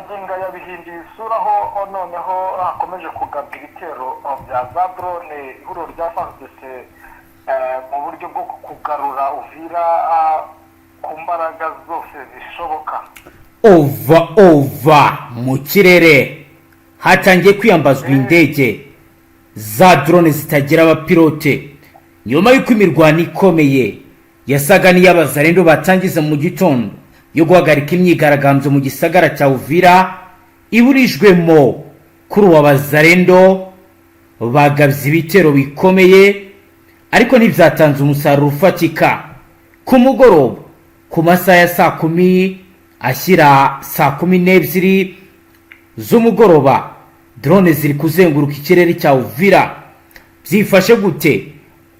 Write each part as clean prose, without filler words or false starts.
magingo yabihinduye isura aho noneho hakomeje kugabwa ibitero bya za drone ihuriro rya Fardc mu buryo bwo kugarura Uvira ku mbaraga zose zishoboka. ova mu kirere hatangiye kwiyambazwa indege za drone zitagira abapilote nyuma y'uko imirwano ikomeye yasaga n'iy'abazarendo batangiza mu gitondo yo guhagarika imyigaragambyo mu gisagara cya Uvira iburijwemo kuri ubu abazarendo bagabye ibitero bikomeye ariko ntibyatanze umusaruro ufatika. Ku mugoroba ku masaha ya saa 10 ashyira saa 12 z'umugoroba drone ziri kuzenguruka ikirere cya Uvira. Byifashe gute?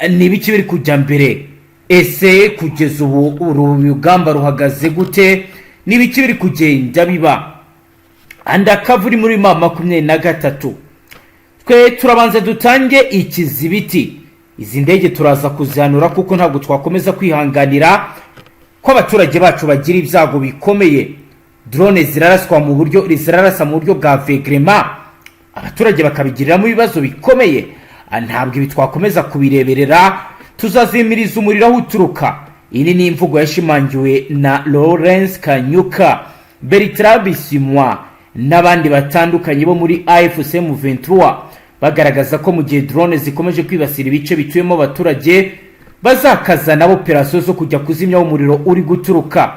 Nibiki biri kujya mbere? Ese kugeza ubu urugamba ruhagaze gute? Nibiki biri kugenda biba? Andakavuri muri 23 twe turabanza dutange ikizibiti. Izi ndege turaza kuzihanura kuko ntabwo twakomeza kwihanganira ko abaturage bacu bagira ibyago bikomeye. Drone ziraraswa mu buryo bwa vegrema, abaturage bakabigirira mu bibazo bikomeye. Ntabwo ibi twakomeza kubireberera, tuzazimiriza umuriro aho uturuka. Iyi ni imvugo yashimangiwe na Lawrence Kanyuka, Bertrand Bisimwa n'abandi batandukanye bo muri AFC M23 bagaragaza ko mu gihe drone zikomeje kwibasira ibice bituyemo abaturage bazakazana operasiyo zo kujya kuzimya umuriro uri guturuka.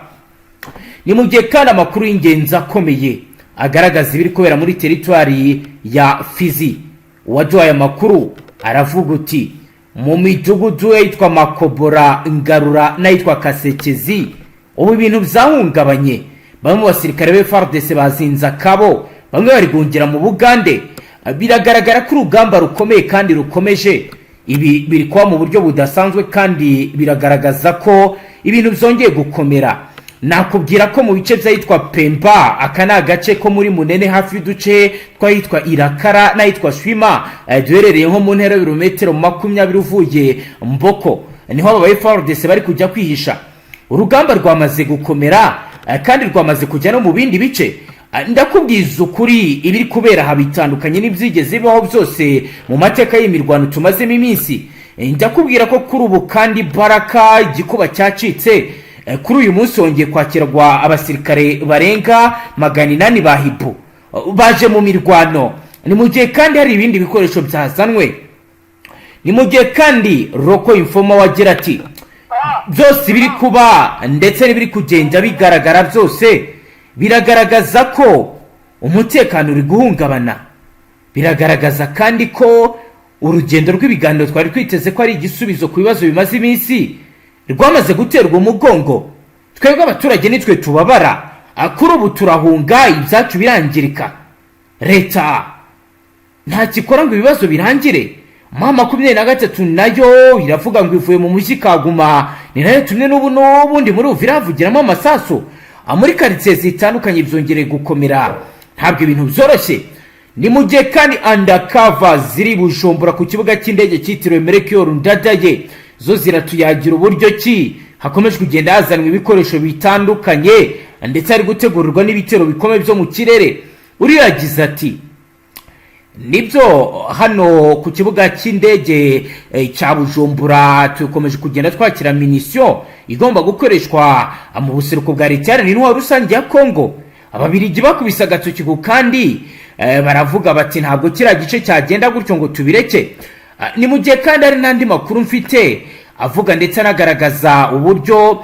Ni mu gihe kandi amakuru y'ingenzi akomeye agaragaza ibiri kubera muri teritwari ya Fizi. Uwaduhaye amakuru aravuga uti mu midugudu yitwa Makobora, Ngarura n'ayitwa Kasekezi ubu ibintu byahungabanye. Bamwe mu basirikare be Fardc bazinze akabo, bamwe bari gungera mu Bugande. Biragaragara ko urugamba rukomeye kandi rukomeje. Ibi biri kwa mu buryo budasanzwe kandi biragaragaza ko ibintu byongeye gukomera. Nakubwira ko mu bice by'ayitwa Pemba, aka ni agace ko muri Munene hafi y'uduce twayitwa Irakara n'ayitwa Shwima duherereye nko mu ntera ibirometero 20 uvuye Mboko, niho aba Fardc bari kujya kwihisha. Urugamba rwamaze gukomera kandi rwamaze kujya no mu bindi bice. Ndakubwiza ukuri ibiri kubera habitandukanye n'ibyigeze bibaho byose mu mateka y'imirwano tumazemo iminsi. Ndakubwira ko kuri ubu kandi Baraka igikuba cyacitse. Kuri uyu munsi wongeye kwakirwa abasirikare barenga 800 ba Hibu baje mu mirwano. Ni mu gihe kandi hari ibindi bikoresho byazanwe. Ni mu gihe kandi Roko Informa wagira ati byose biri kuba ndetse n'ibiri kugenda bigaragara byose biragaragaza ko umutekano uri guhungabana. Biragaragaza kandi ko urugendo rw'ibiganiro twari twiteze ko ari igisubizo ku bibazo bimaze iminsi rwamaze guterwa umugongo. Twebwe abaturage nitwe tubabara, kuri ubu turahunga ibyacu birangirika. Leta nta kikora ngo ibibazo birangire. 23 nayo iravuga ngo ivuye mu mujyi Kaguma, ni nayo tumwe n'ubundi muri Uvira havugiramo amasaso. Muri quartier zitandukanye byongereye gukomera, ntabwo ibintu byoroshye. Ni mu gihe kandi undercover ziri Bujumbura ku kibuga cy'indege cyitiriwe Melchior Ndadaye zo ziratuyagira uburyo ki hakomeje kugenda hazanwa ibikoresho bitandukanye ndetse ari gutegurirwa n'ibitero bikomeye byo mu kirere. Uriyagize ati nibyo hano ku kibuga cy'indege cya Bujumbura tukomeje kugenda twakira munition igomba gukoreshwa mu buseruko bwa leta n'intwaro rusange ya Kongo. Ababirigi bakubisa agatoki ku kandi baravuga bati ntabwo kira gice cyagenda gutyo ngo tubireke. Ni mu gihe kandi ari nandi makuru mfite avuga ndetse anagaragaza uburyo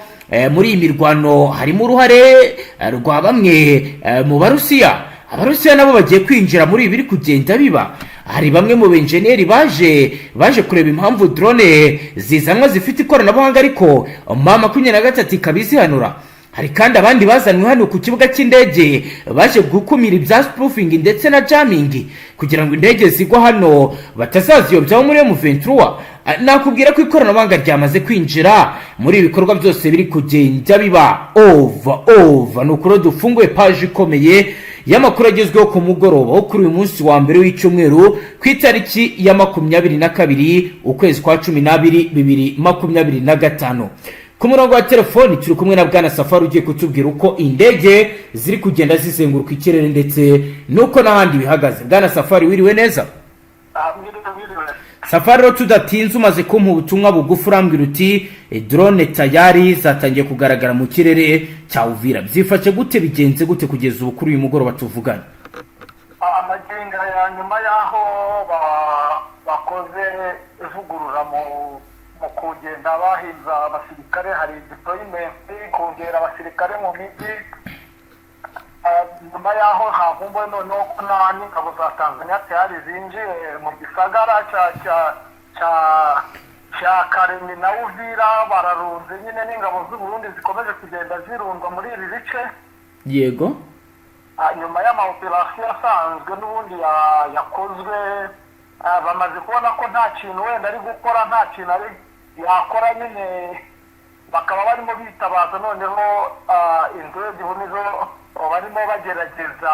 muri imirwano harimo uruhare rwa bamwe mu Barusiya. Abarusiya nabo bagiye kwinjira muri ibiri kugenda biba. Hari bamwe mu benjeniyeri baje kureba impamvu drone zizanwa zifite ikoranabuhanga ariko 23 ikabizihanura. Hari kandi abandi bazanwe hano ku kibuga cy'indege baje gukumira ibya spoofing ndetse na jamming kugira ngo indege zigwa hano batazaziyobyaho muri M23. Nakubwira ko ikoranabuhanga ryamaze kwinjira muri ibikorwa byose biri kugenda biba. Over nukuro dufunguye page ikomeye y'amakuru agezweho ku mugoroba wo kuri uyu munsi wa mbere w'icyumweru ku itariki ya 22 ukwezi kwa 12 2025. ku murongo wa telefoni turi kumwe na bwana Safari ugiye kutubwira uko indege ziri kugenda zizenguruka ikirere ndetse nuko n'ahandi bihagaze. Bwana Safari, wiriwe neza? Safari, rero tudatinze umaze kumpa ubutumwa bugufi urambwira uti drone tayari zatangiye kugaragara mu kirere cya Uvira. Byifashe gute, bigenze gute kugeza ubu kuri uyu mugoroba tuvugana? Amaginga ya nyuma yaho bakoze ivugurura mu kugenda bahinza abasirikare, hari deployment kongera abasirikare mu miji. Nyuma yaho havumbuwe noneho ko n'ingabo za Tanzania tayari zinjiye mu gisagara cya Karemi na Uvira, bararunze nyine n'ingabo z'u Burundi zikomeje kugenda zirundwa muri ibi bice. Yego. Nyuma y'amaoperasiyo asanzwe n'ubundi yakozwe, bamaze kubona ko nta kintu wenda ari gukora, nta kintu ari yakora, nyine bakaba barimo bitabaza noneho indege nizo barimo bagerageza.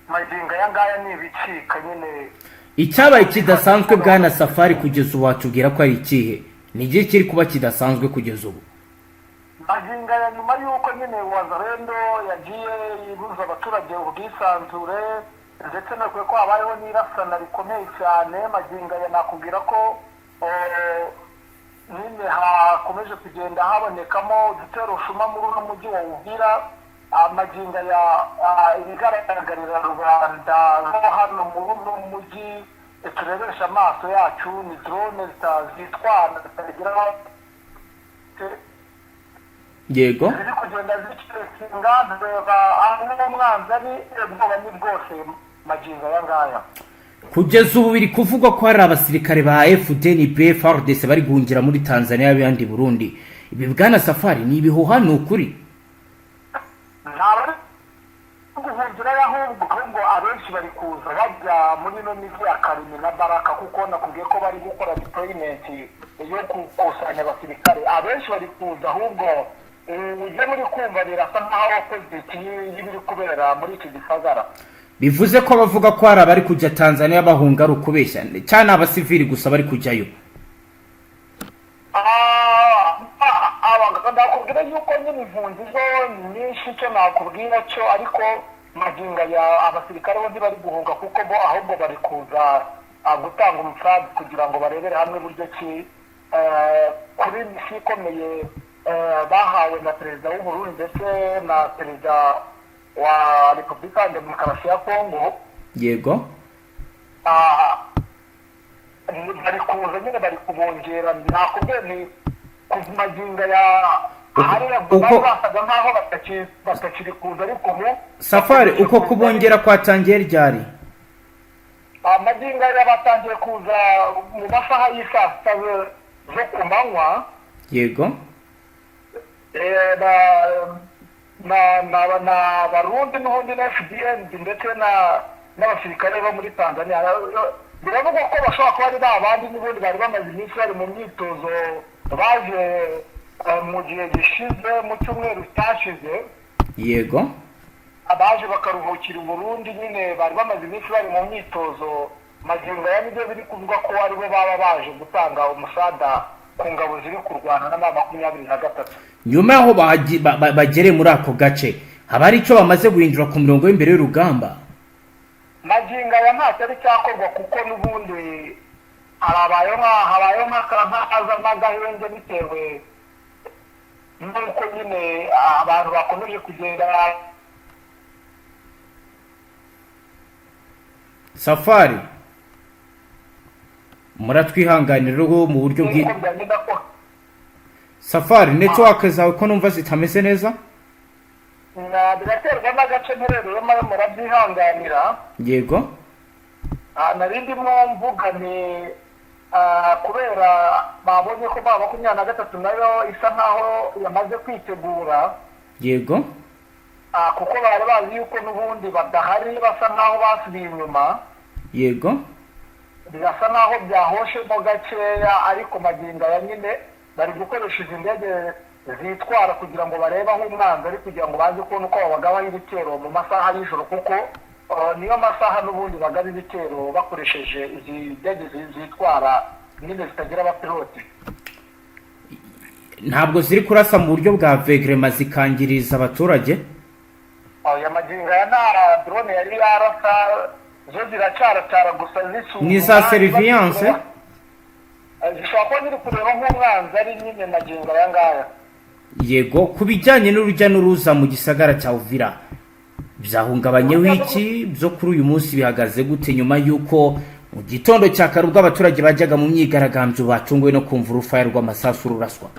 Maginga ya ngaya ni ibicika nyine. Icyabaye kidasanzwe bwana Safari kugeza ubu watubwira ko ari ikihe? Ni igihe kiri kuba kidasanzwe kugeza ubu? Maginga ya nyuma y'uko nyine wazarendo yagiye ibuza abaturage ubwisanzure ndetse no ko habayeho n'irasana rikomeye cyane. Maginga ya nakubwira ko nyine hakomeje kugenda habonekamo udutero ushuma muri uno mujyi wa Uvira. Maginga ya ibigaragarira rubanda no hano muri uno mujyi turebesha amaso yacu ni drone zitwara zitagira yego ziri kugenda zikinga ndeba aho umwanzi ari ubwoba ni bwose. Maginga ya ngaya kugeza ubu biri kuvugwa ko hari abasirikare ba Fdnb Fardc bari guhungira muri Tanzania n'abandi Burundi. Ibi bwana Safari ni ibihuha, ni ukuri? Ntabwo guhungira ahubwo abenshi bari kuza bajya muri no miji ya Karimi na Baraka, kuko nakubwiye ko bari gukora deployment yo gukusanya abasirikare. Abenshi bari kuza ahubwo uje muri kumva birasa nkaho opposite y'ibiri kubera muri iki gisagara. Bivuze ko bavuga ko hari abari kujya Tanzania bahunga ari ukubeshya cyane abasivili gusa bari kujyayo? Ndakubwira yuko nyine impunzi zo nyinshi, cyo nakubwira cyo, ariko maginga ya abasirikare bo ntibari guhunga kuko bo ahubwo bari kuza gutanga umusaza kugira ngo barebere hamwe buryo ki kuri misi ikomeye bahawe na perezida w'u Burundi ndetse na perezida wa Repubulika ya Demokarasi ya Kongo. Yego. Bari kuza nyine bari kubongera. Nakubwiye ni ku maginga ya hariya basaga nkaho batakiri kuza, ariko mu Safari uko kubongera kwatangiye ryari? Maginga ya batangiye kuza mu masaha y'isaa sita zo ku manywa. Yego. na Barundi n'ubundi na Fdnb ndetse n'abasirikare bo muri Tanzania. Biravuga ko bashobora kuba ari abandi n'ubundi bari bamaze iminsi bari mu myitozo, baje mu gihe gishize mu cyumweru cyashize. Yego. Abaje bakaruhukira Burundi nyine bari bamaze iminsi bari mu myitozo. Maginga ya nibyo biri kuvuga ko ari bo baba baje gutanga umusada ku ngabo ziri kurwana na 23. Nyuma yaho bagere muri ako gace, haba ari icyo bamaze guhindura ku mirongo y'imbere y'urugamba? Maginga ya ntacyo ari cyakorwa kuko n'ubundi habayeho nk'akaza n'agahenge bitewe n'uko nyine abantu bakomeje kugenda. Safari, muratwihanganira mu buryo Safari, network zawe ko numva zitameze neza? Biraterwa n'agace mperereyemo, murabyihanganira. Yego. Narindimo mvuga ni kubera babonye ko 23 nayo isa nkaho yamaze kwitegura. Yego. Kuko bari bazi yuko n'ubundi badahari, basa nkaho basubiye inyuma. Yego. Birasa nkaho byahoshemo gakeya, ariko maginga ya nyine bari gukoresha indege zitwara kugira ngo barebe aho umwanzi ari, kugira ngo baze kubona uko babagabaho ibitero mu masaha y'ijoro, kuko niyo masaha n'ubundi bagaba ibitero bakoresheje izi ndege zitwara nyine zitagira abapilote. ntabwo ziri kurasa mu buryo bwa vegrema zikangiriza abaturage. Aya magingo ya nta drone yari yarasa, zo ziracyaracyara gusa zisuzuma ni za surveillance zishobora kuba ziri kureba nk'umwanzi ari nyine magingo aya ngaya. Yego, ku bijyanye n'urujya n'uruza mu gisagara cya Uvira byahungabanyeho iki byo kuri uyu munsi bihagaze gute nyuma y'uko mu gitondo cya kare ubwo abaturage bajyaga mu myigaragambyo batunguwe no kumva urufaya rw'amasasu ruraswa?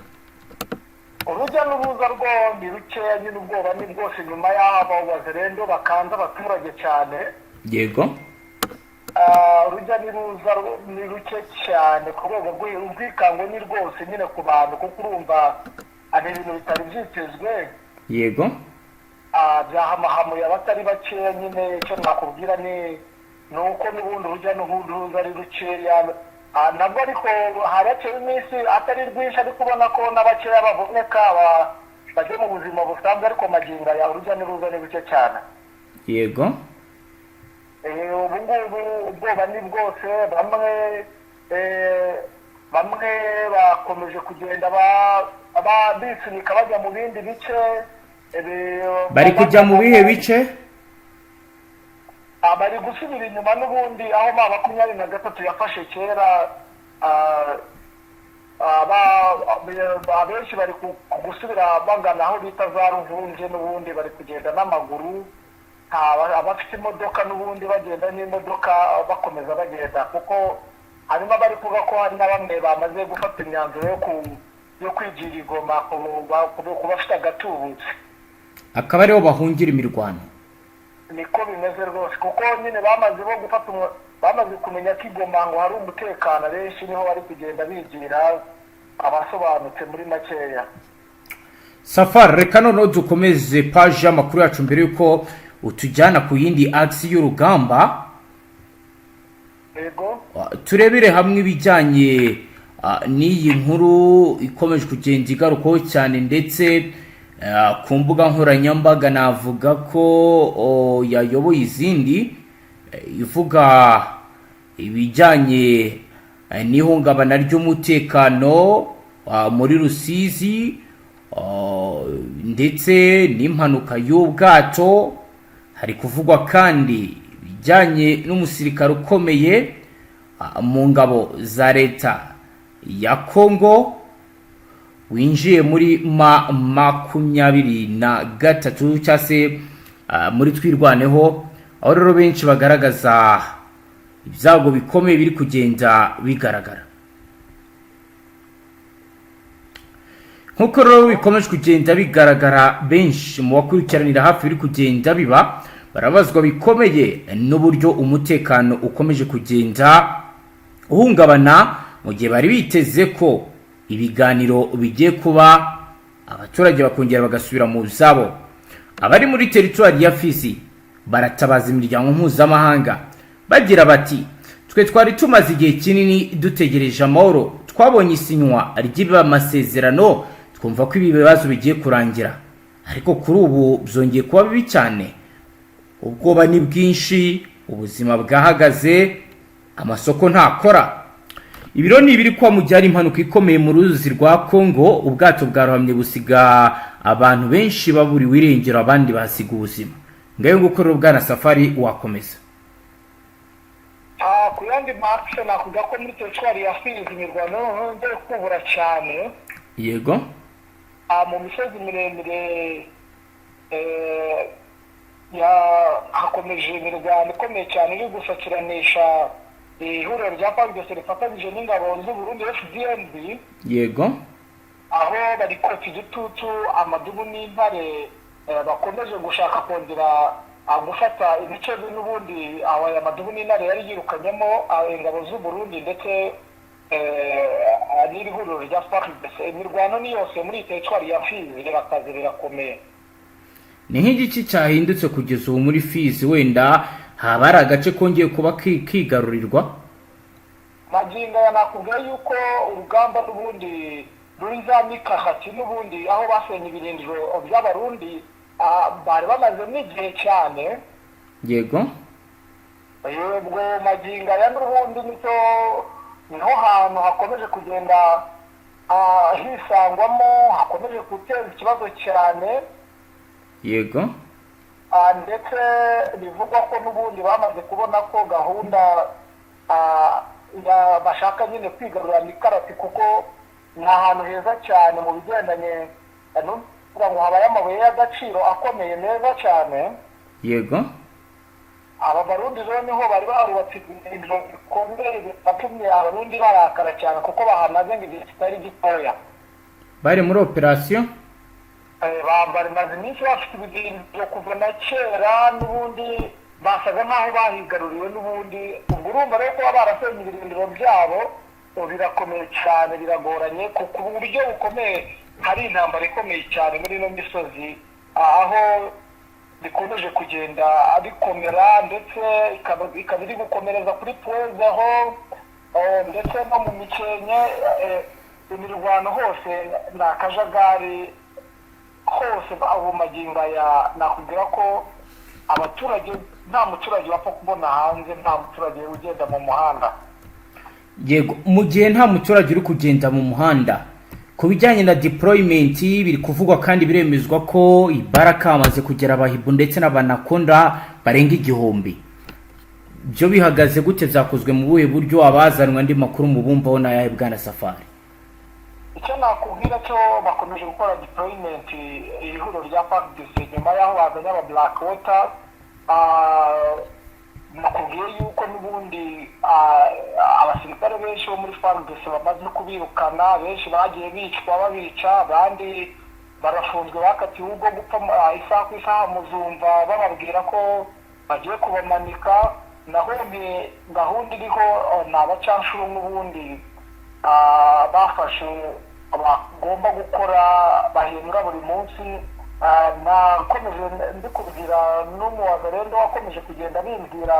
Urujya n'uruza rwo ni rukeya, nyine ubwoba ni bwose nyuma y'aho abazerendo bakanze abaturage cyane. Yego, urujya n'uruza ni ruke cyane ku rwego rw'ubwikango ni rwose nyine ku bantu, kuko urumva ari ibintu bitari byitezwe. yego, byahamahamuye abatari bakeya. Nyine icyo nakubwira ni uko n'ubundi urujya n'uruza ari rukeya, nabwo ariko haraciye iminsi atari rwinshi, ariko ubona ko n'abakeya baboneka bajya mu buzima busanzwe, ariko magingo ya urujya n'uruza ni ruke cyane. yego, ubu ngubu ubwoba ni bwose. Bamwe bakomeje kugenda bisunika bajya mu bindi bice. bari kujya mu bihe bice? Bari gusubira inyuma n'ubundi aho 23 yafashe kera. Abenshi bari gusubira bagana aho bita za Ruvunje, n'ubundi bari kugenda n'amaguru. Abafite imodoka n'ubundi bagenda n'imodoka bakomeza bagenda, kuko harimo bari kuvuga ko hari na bamwe bamaze gufata imyanzuro yo kwigira igoma ku bafite agatubutse, akaba ariho bahungira imirwano. niko bimeze rwose, kuko nyine bamaze kumenya ko igoma ngo hari umutekano, benshi niho bari kugenda bigira abasobanutse muri makeya. Safari, reka noneho dukomeze paji y'amakuru yacu mbere yuko utujyana ku yindi aksi y'urugamba. Yego, turebere hamwe ibijyanye n'iyi nkuru ikomeje kugenda igarukaho cyane, ndetse ku mbuga nkoranyambaga navuga ko yayoboye izindi, ivuga ibijyanye n'ihungabana ry'umutekano muri Rusizi, ndetse n'impanuka y'ubwato. Hari kuvugwa kandi ibijyanye n'umusirikare ukomeye mu ngabo za leta ya Kongo winjiye muri 23 cyangwa se muri twirwaneho, aho rero benshi bagaragaza ibyago bikomeye biri kugenda bigaragara. Nkuko rero bikomeje kugenda bigaragara, benshi mu bakurikiranira hafi biri kugenda biba barabazwa bikomeye n'uburyo umutekano ukomeje kugenda uhungabana, mu gihe bari biteze ko ibiganiro bigiye kuba abaturage bakongera bagasubira mu zabo. Abari muri teritwari ya Fizi baratabaza imiryango mpuzamahanga bagira bati, twe twari tumaze igihe kinini dutegereje amahoro, twabonye isinywa ry'amasezerano, twumva ko ibi bibazo bigiye kurangira, ariko kuri ubu byongeye kuba bibi cyane. Ubwoba ni bwinshi, ubuzima bwahagaze, amasoko ntakora. Ibiro ni ibiri kwa mujyari impanuka ikomeye mu ruzi rwa Kongo, ubwato bwarohamye busiga abantu benshi baburiwe irengero, abandi basiga ubuzima. Ngayo gukorera bwana Safari wakomeza. Ku yandi marche nakuvuga ko muri teritwari ya Fizi imirwano ngiye kubura cyane. Yego, mu misozi miremire hakomeje imirwano ikomeye cyane iri gusakiranisha ihuriro rya Fardc rifatanyije n'ingabo z'u Burundi Fdnb. yego, aho bari kotsa igitutu amadubu n'intare bakomeje gushaka kongera gufata ibice n'ubundi aho aya madubu n'intare yari yirukanyemo ingabo z'u Burundi ndetse n'iri huriro rya Fardc. Imirwano ni yose muri teritwari ya Fizi irakaze rirakomeye. ni nk'igiki cyahindutse kugeza ubu muri Fizi? Wenda haba ari agace kongeye kuba kigarurirwa? Magingo ya nakubwira yuko urugamba n'ubundi ruri za mikahati, n'ubundi aho basenye ibirindiro by'abarundi bari bamaze n'igihe cyane. Yego, ubwo magingo ya n'ubundi niho hantu hakomeje kugenda hisangwamo hakomeje guteza ikibazo cyane. Yego. Ndetse bivugwa ko n'ubundi bamaze kubona ko gahunda bashaka nyine kwigarurira mikarati, kuko ni ahantu heza cyane mu bigendanye n'uvuga ngo habaye amabuye y'agaciro akomeye meza cyane. Yego. Aba Barundi rero niho bari barubatse ibintu bikomeye bitumye Abarundi barakara cyane, kuko bahamaze ngo igihe kitari gitoya. Bari muri operasiyo bamaze iminsi bafite ibintu kuva na kera, n'ubundi basaga nk'aho bahigaruriwe n'ubundi. Ubwo urumva rero kuba barasenye ibirindiro byabo birakomeye cyane, biragoranye ku buryo bukomeye. Hari intambara ikomeye cyane muri ino misozi, aho bikomeje kugenda bikomera, ndetse ikaba iri gukomereza kuri Pweze aho, ndetse no mu Mikenke. Imirwano hose ni akajagari hose. Abo magingo aya nakubwira ko abaturage, nta muturage wapfa kubona hanze, nta muturage ugenda mu muhanda. Yego, mu gihe nta muturage uri kugenda mu muhanda, ku bijyanye na deployment biri kuvugwa kandi biremezwa ko Ibaraka amaze kugera abahibu ndetse n'abanakonda barenga 1000. Byo bihagaze gute, byakozwe mu buhe buryo? Abazanwa andi makuru mu bumvaho na yahe bwana Safari? Icyo nakubwira cyo bakomeje gukora deployment ihuriro rya Fardc nyuma y'aho bazanye aba Black Water. Nakubwiye yuko n'ubundi abasirikare benshi bo muri Fardc bamaze kubirukana, benshi bagiye bicwa babica, abandi barafunzwe bakatiwe ubwo gupfa isaha ku isaha. Muzumva bababwira ko bagiye kubamanika. Naho gahunda iriho ni abacanshuro n'ubundi bafashe bagomba gukora, bahembwa buri munsi. Nakomeje ndikubwira n'umuwazarendo wakomeje kugenda bimbwira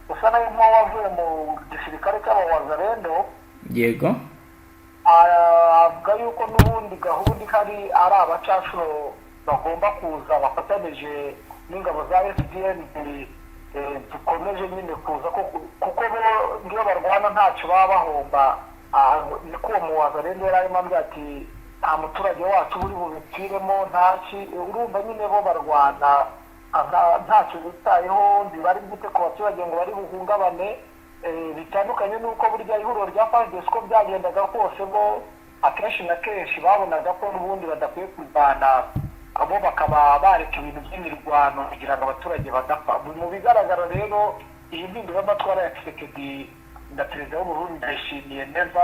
usa nayo wavuye mu gisirikare cy'abawazarendo. Yego. Avuga yuko n'ubundi gahunda ihari ari abacanshuro bagomba kuza bafatanije n'ingabo za Fdnb zikomeje nyine kuza, kuko niyo barwana ntacyo baba bahomba. Niko uwo muwazarendo yari arimo ambwira ati nta muturage wacu uri bubipfiremo, ntaki. Urumva nyine bo barwana ntacyo bitayeho, ntibari bwite ku baturage ngo bari buhungabane. Bitandukanye n'uko burya ihuriro rya Fardc ko byagendaga kose, bo akenshi na kenshi babonaga ko n'ubundi badakwiye kurwana, abo bakaba bareka ibintu by'imirwano kugira ngo abaturage badapfa. Mu bigaragara rero iyi mpinduramatwara ya Tshisekedi na perezida w'Uburundi ndayishimiye neza.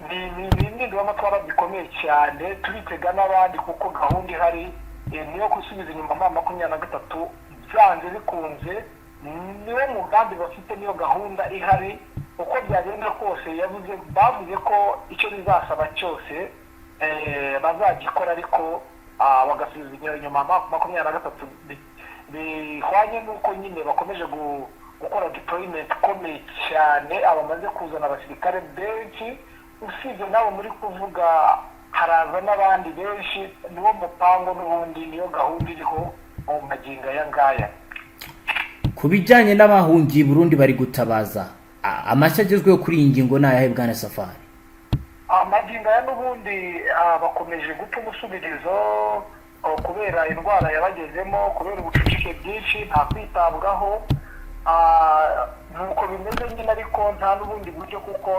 Ni impinduramatwara zikomeye cyane, turitega n'abandi, kuko gahunda ihari niyo gusubiza inyuma 2023 byanze bikunze. Niwe mugambi bafite, niyo gahunda ihari. Uko byagenda kose bavuze ko icyo bizasaba cyose bazagikora, ariko bagasubiza inyuma 2023 bihwanye n'uko nyine bakomeje gukora deployment ikomeye cyane. Abamaze kuzana abasirikare benshi, usibye nabo muri kuvuga haraza n'abandi benshi. Niwo mupango n'ubundi, niyo gahunda iriho mu magingo aya ngaya. Ku bijyanye n'abahungiye Burundi bari gutabaza, amashyi agezweho kuri iyi ngingo ni ayahe bwana Safari? Amagingo aya n'ubundi bakomeje guta umusubirizo kubera indwara yabagezemo, kubera ubucucike bwinshi, nta kwitabwaho. Nuko bimeze nyine, ariko nta n'ubundi buryo, kuko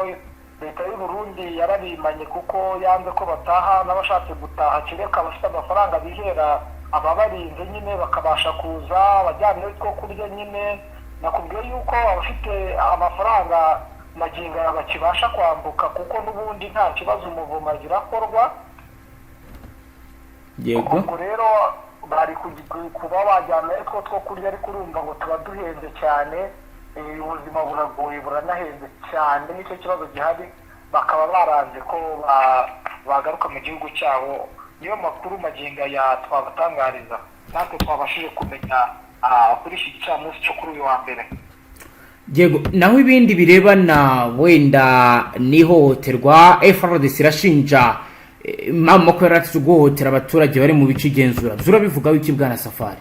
leta y'u Burundi yarabimanye, kuko yanze ko bataha. N'abashatse gutaha kereka abafite amafaranga bihera ababarinze nyine bakabasha kuza bajyanye two kurya nyine. Nakubwiye yuko abafite amafaranga magingo bakibasha kwambuka, kuko n'ubundi nta kibazo umuvuma zirakorwa. Yego. Ubwo rero bari kuba bajyana two kurya, ariko urumva ngo tuba duhenze cyane. Ubuzima buragoye, buranahenze cyane, nicyo kibazo gihari. Bakaba baranze ko bagaruka mu gihugu cyabo. Niyo makuru magingo ya twabatangariza, natwe twabashije kumenya kuri iki gicamunsi cyo kuri uyu wa mbere. Yego, naho ibindi birebana wenda n'ihohoterwa, Fardc irashinja mama ko yaratse guhohotera abaturage bari mu bice igenzura. Zurabivugaho iki bwana Safari?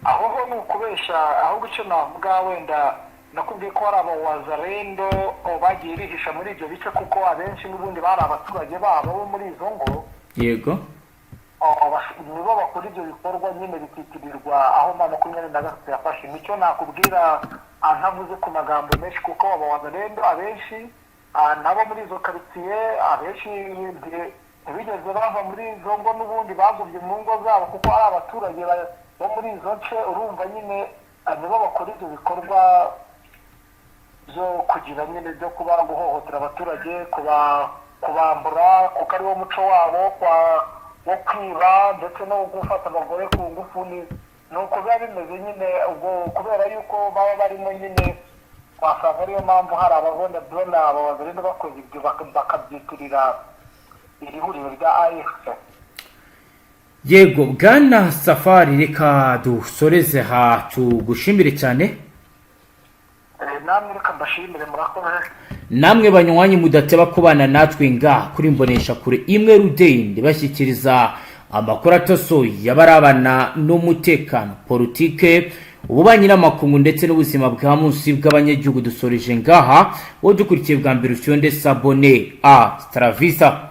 Aho ho ni ukubesha, ahubwo icyo navuga wenda nakubwiye ko hari abawazarendo bagiye bihisha muri ibyo bice kuko abenshi n'ubundi bari abaturage babo bo muri izo ngo. Yego. Nibo bakora ibyo bikorwa nyine bikitirirwa aho M23 yafashe. Nicyo nakubwira ntavuze ku magambo menshi kuko abawazarendo abenshi nabo muri izo karitsiye abenshi ntibigeze bava muri izo ngo n'ubundi bagubye mu ngo zabo kuko ari abaturage bo muri izo nce. Urumva nyine nibo bakora ibyo bikorwa byo kugira nyine byo kuba guhohotera abaturage, kubambura kuko ari wo muco wabo wo kwiba ndetse no gufata abagore ku ngufu. Nuko biba bimeze nyine ubwo kubera yuko baba barimo nyine wasanga ariyo mpamvu hari ababona abawazarendo bakoze ibyo bakabyitirira iri huriro rya AFC. Yego bwana Safari, reka dusoreze ha tugushimire cyane. Namwe reka mbashimire, murakoze. Namwe banywanyi mudateba kubana natwe ngaha kuri mbonesha kure imwe Rudende bashyikiriza amakuru atosoye yabarabana n'umutekano, politike, ububanyi n'amakungu ndetse n'ubuzima bwa munsi bw'abanyagihugu. Dusoreje ngaha wo dukurikiye bwa mbere ushyonde sabone a Stravisa.